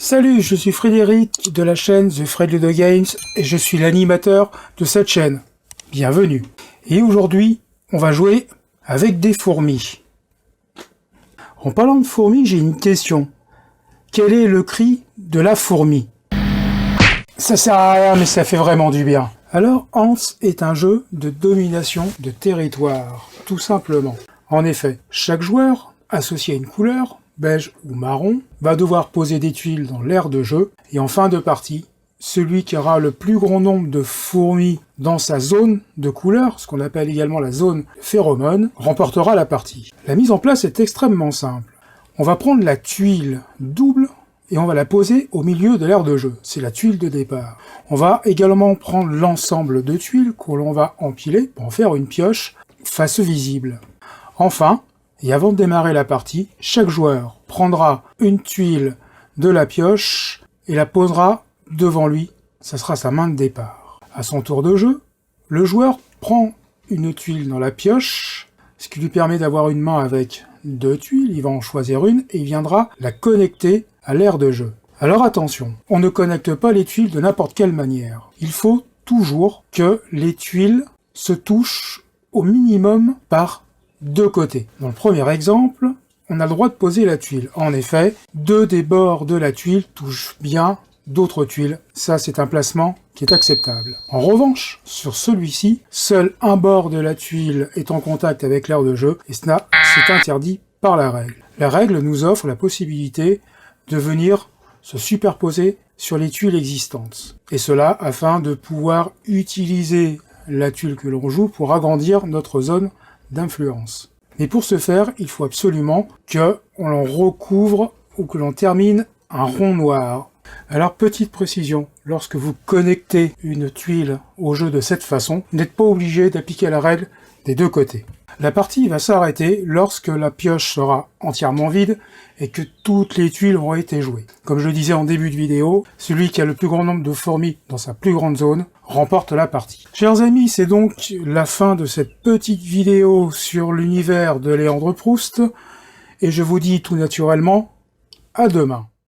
Salut, je suis Frédéric de la chaîne The Fred Ludo Games et je suis l'animateur de cette chaîne. Bienvenue. Et aujourd'hui, on va jouer avec des fourmis. En parlant de fourmis, j'ai une question. Quel est le cri de la fourmi? Ça sert à rien, mais ça fait vraiment du bien. Alors, Ants est un jeu de domination de territoire, tout simplement. En effet, chaque joueur, associé à une couleur, beige ou marron, va devoir poser des tuiles dans l'aire de jeu, et en fin de partie, celui qui aura le plus grand nombre de fourmis dans sa zone de couleur, ce qu'on appelle également la zone phéromone, remportera la partie. La mise en place est extrêmement simple. On va prendre la tuile double et on va la poser au milieu de l'aire de jeu. C'est la tuile de départ. On va également prendre l'ensemble de tuiles que l'on va empiler pour en faire une pioche face visible. Enfin, et avant de démarrer la partie, chaque joueur prendra une tuile de la pioche et la posera devant lui. Ça sera sa main de départ. À son tour de jeu, le joueur prend une tuile dans la pioche, ce qui lui permet d'avoir une main avec deux tuiles. Il va en choisir une et il viendra la connecter à l'aire de jeu. Alors attention, on ne connecte pas les tuiles de n'importe quelle manière. Il faut toujours que les tuiles se touchent au minimum par deux côtés. Dans le premier exemple, on a le droit de poser la tuile. En effet, deux des bords de la tuile touchent bien d'autres tuiles. Ça, c'est un placement qui est acceptable. En revanche, sur celui-ci, seul un bord de la tuile est en contact avec l'aire de jeu, et cela, c'est interdit par la règle. La règle nous offre la possibilité de venir se superposer sur les tuiles existantes. Et cela afin de pouvoir utiliser la tuile que l'on joue pour agrandir notre zone d'influence. Mais pour ce faire, il faut absolument que l'on recouvre ou que l'on termine un rond noir. Alors, petite précision, lorsque vous connectez une tuile au jeu de cette façon, vous n'êtes pas obligé d'appliquer la règle des deux côtés. La partie va s'arrêter lorsque la pioche sera entièrement vide et que toutes les tuiles auront été jouées. Comme je le disais en début de vidéo, celui qui a le plus grand nombre de fourmis dans sa plus grande zone remporte la partie. Chers amis, c'est donc la fin de cette petite vidéo sur l'univers de Léandre Proust, et je vous dis tout naturellement, à demain.